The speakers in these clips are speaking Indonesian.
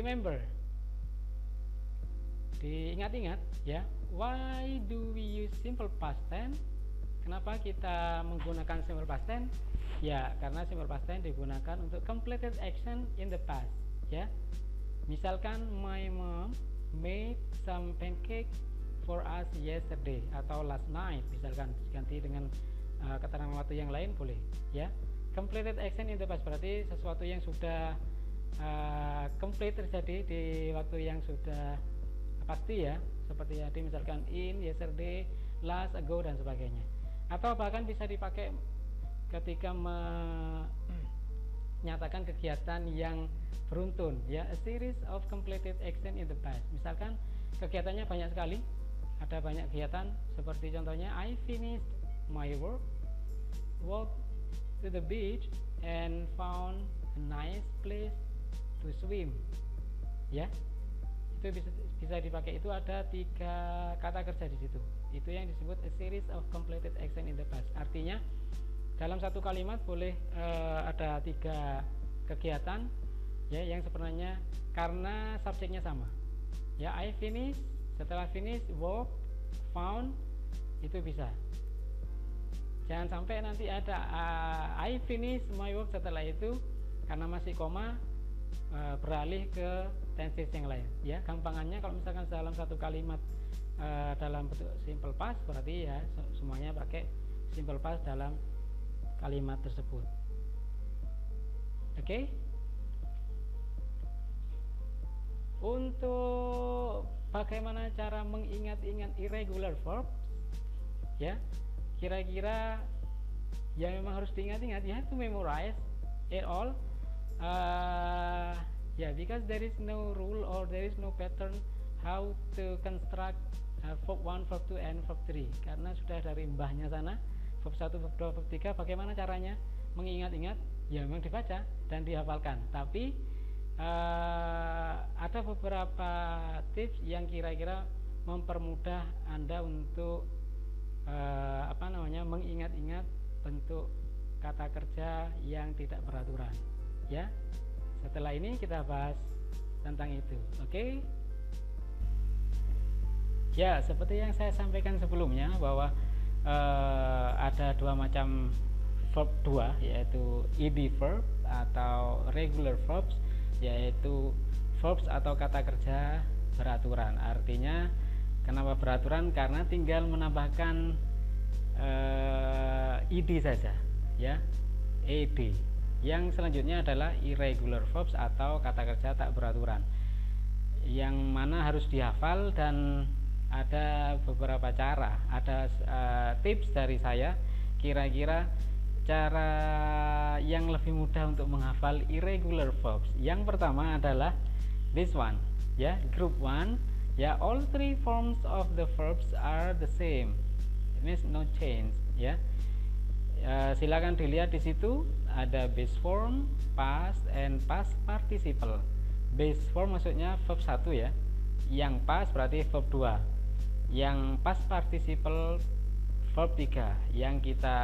remember, diingat-ingat ya. Why do we use simple past tense? Kenapa kita menggunakan simple past tense? Ya, karena simple past tense digunakan untuk completed action in the past ya. Misalkan my mom made some pancake for us yesterday atau last night, misalkan ganti dengan keterangan waktu yang lain boleh ya. Completed action in the past berarti sesuatu yang sudah complete terjadi di waktu yang sudah pasti ya, seperti tadi misalkan in, yesterday, last, ago dan sebagainya. Atau bahkan bisa dipakai ketika menyatakan kegiatan yang beruntun ya, a series of completed action in the past. Misalkan kegiatannya banyak sekali, ada banyak kegiatan seperti contohnya I finished my work, walked to the beach and found a nice place to swim ya. Itu bisa dipakai, itu ada 3 kata kerja di situ. Itu yang disebut a series of completed action in the past. Artinya dalam satu kalimat boleh ada 3 kegiatan ya, yang sebenarnya karena subjeknya sama ya. I finish, setelah finish walk, found, itu bisa. Jangan sampai nanti ada I finish my work, setelah itu karena masih koma beralih ke tenses yang lain ya. Gampangannya kalau misalkan dalam satu kalimat dalam bentuk simple past, berarti ya semuanya pakai simple past dalam kalimat tersebut. Oke. Untuk bagaimana cara mengingat-ingat irregular verbs ya, kira-kira yang memang harus diingat-ingat, you have to memorize it all. Because there is no rule or there is no pattern how to construct verb 1, verb 2 and verb 3, karena sudah dari mbahnya sana verb 1, verb 2, verb 3. Bagaimana caranya mengingat-ingat? Ya memang dibaca dan dihafalkan, tapi ada beberapa tips yang kira-kira mempermudah Anda untuk mengingat-ingat bentuk kata kerja yang tidak beraturan ya. Setelah ini kita bahas tentang itu. Oke. Ya, seperti yang saya sampaikan sebelumnya bahwa ada 2 macam verb 2, yaitu ed verb atau regular verbs, yaitu verbs atau kata kerja beraturan. Artinya kenapa beraturan? Karena tinggal menambahkan ed saja ya, ed. Yang selanjutnya adalah irregular verbs atau kata kerja tak beraturan, yang mana harus dihafal, dan ada beberapa cara, ada tips dari saya kira-kira cara yang lebih mudah untuk menghafal irregular verbs. Yang pertama adalah this one ya, group 1 ya, all 3 forms of the verbs are the same, it means no change ya. Silakan dilihat di situ ada base form, past and past participle. Base form maksudnya verb 1 ya, yang past berarti verb 2, yang past participle verb 3. Yang kita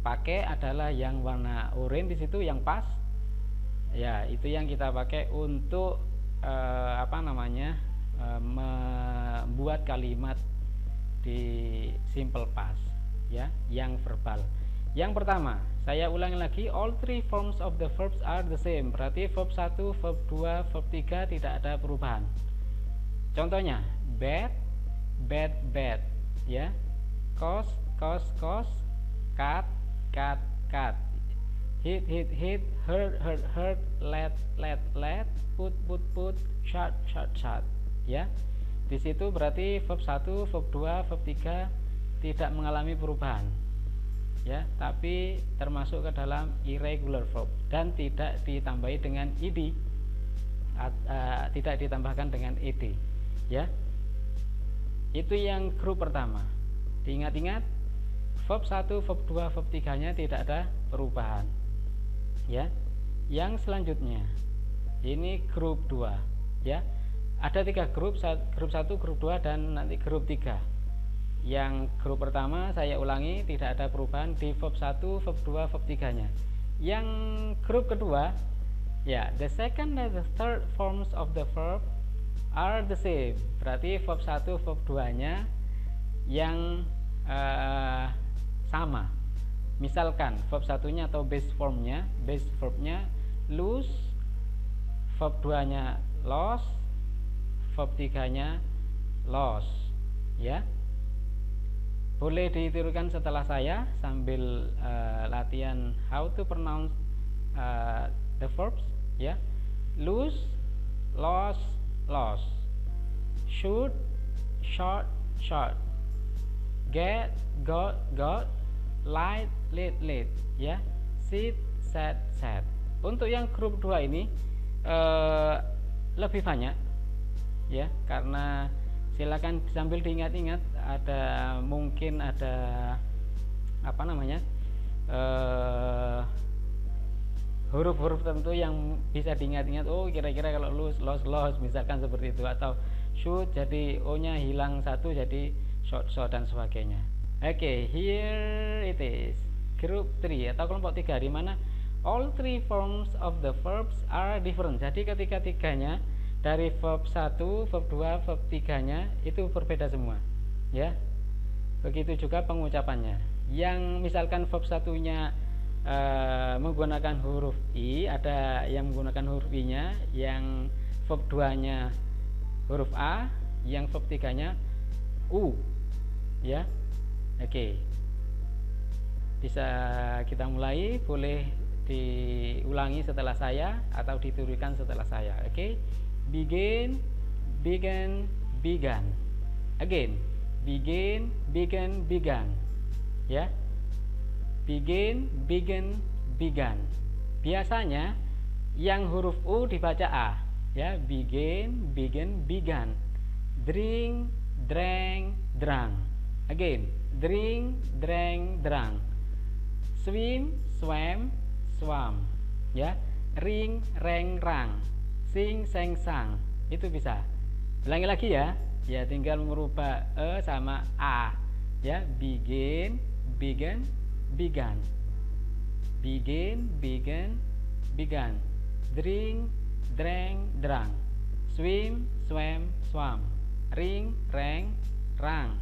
pakai adalah yang warna oranye di situ, yang past ya, itu yang kita pakai untuk membuat kalimat di simple past ya, yang verbal. Yang pertama, saya ulangi lagi, all 3 forms of the verbs are the same, berarti verb 1, verb 2, verb 3 tidak ada perubahan. Contohnya bad, bad, bad ya, cost, cost, cost, cut, cut, cut, hit, hit, hit, hurt, hurt, hurt, let, let, let, put, put, put, shut, shut, shut ya. Di situ berarti verb 1, verb 2, verb 3 tidak mengalami perubahan ya, tapi termasuk ke dalam irregular verb dan tidak ditambahi dengan ed, tidak ditambahkan dengan ed ya. Itu yang grup pertama. Diingat-ingat, verb 1, verb 2, verb 3 nya tidak ada perubahan ya. Yang selanjutnya ini grup 2 ya, ada 3 grup, grup 1, grup 2 dan nanti grup 3. Yang grup pertama saya ulangi, tidak ada perubahan di verb 1, verb 2, verb 3 nya. Yang grup kedua Ya, the second and the third forms of the verb are the same. Berarti verb 1, verb 2-nya yang sama. Misalkan verb 1-nya atau base verbnya lose, verb 2-nya lost, verb 3-nya lost, ya. Boleh ditirukan setelah saya sambil latihan how to pronounce the verbs, ya. Lose, lost, lost. Shoot, shot, shot. Get, got, light, lit, ya. Sit, sat, sat. Untuk yang grup 2 ini lebih banyak, ya, karena silakan sambil diingat-ingat, mungkin ada apa namanya huruf-huruf tertentu yang bisa diingat-ingat. Oh, kira-kira kalau lose, lost, misalkan seperti itu, atau shoot jadi O-nya hilang satu jadi short dan sebagainya. Oke, here it is. Group 3 atau kelompok 3 di mana all three forms of the verbs are different. Jadi ketiga-tiganya dari verb 1, verb 2, verb 3-nya itu berbeda semua, ya. Begitu juga pengucapannya. Yang misalkan verb 1-nya menggunakan huruf I, ada yang menggunakan huruf I-nya, yang verb 2-nya huruf A, yang verb 3-nya U, ya. Oke. Bisa kita mulai, boleh diulangi setelah saya atau ditirukan setelah saya. Oke. Begin, began, began. Again. Begin, began, began. Ya. Begin, began, began. Biasanya yang huruf U dibaca A, ya. Begin, began, began. Drink, drank, drunk. Again. Drink, drank, drunk. Swim, swam, swam, ya. Ring, reng, rang. Sing, seng, sang. Itu bisa. Ulangi lagi ya. Ya, tinggal merubah E sama A, ya. Begin, began, began. Begin, began, began. Drink, drank, drunk. Swim, swam, swam. Ring, reng, rang.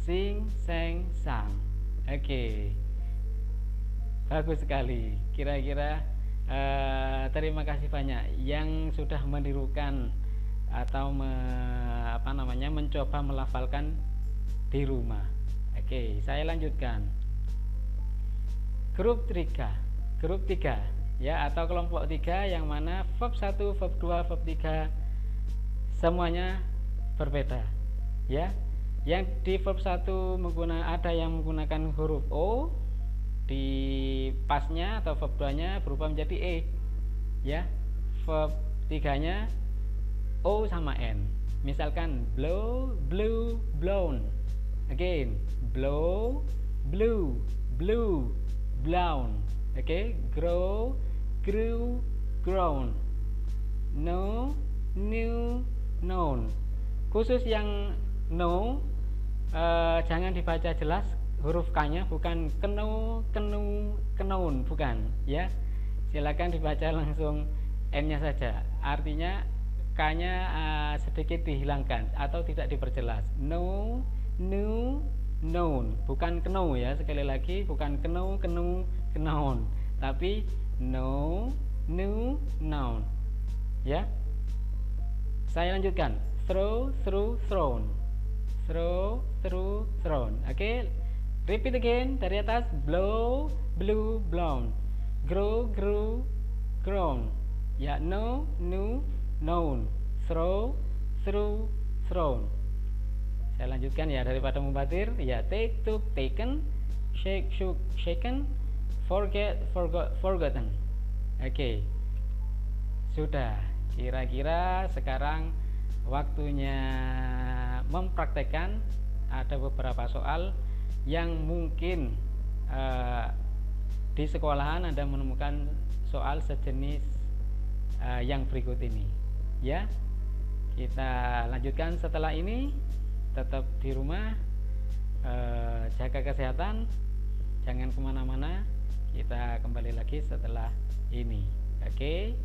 Sing, seng, sang. Oke. Bagus sekali. Kira-kira terima kasih banyak yang sudah menirukan atau mencoba melafalkan di rumah. Oke, saya lanjutkan. Grup 3, ya, atau kelompok 3 yang mana verb 1, verb 2, verb 3 semuanya berbeda, ya. Yang di verb 1 ada yang menggunakan huruf O, di pasnya atau verb 2-nya berubah menjadi E, ya. Verb 3-nya O sama N. Misalkan blow, blew, blown. Again, blow, blew, blew, blown. Oke, grow, grew, grown. Know, knew, known. Khusus yang know, jangan dibaca jelas huruf K-nya, bukan known, bukan, ya. Silakan dibaca langsung N-nya saja. Artinya K-nya sedikit dihilangkan atau tidak diperjelas. Know, knew, known, bukan know, ya. Sekali lagi, bukan known, tapi know, knew, known, ya. Saya lanjutkan. Throw, through, thrown. Throw, through, thrown. Oke. Repeat again dari atas. Blow, blew, blown. Grow, grew, grown. Ya, know, knew, known. Throw, through, thrown. Saya lanjutkan ya, daripada membatir. Ya, take, took, taken. Shake, shook, shaken. Forget, forgot, forgotten. Oke. Sudah. Kira-kira sekarang waktunya mempraktekkan. Ada beberapa soal yang mungkin di sekolahan Anda menemukan soal sejenis yang berikut ini, ya. Kita lanjutkan setelah ini. Tetap di rumah, jaga kesehatan, jangan kemana-mana. Kita kembali lagi setelah ini. Oke.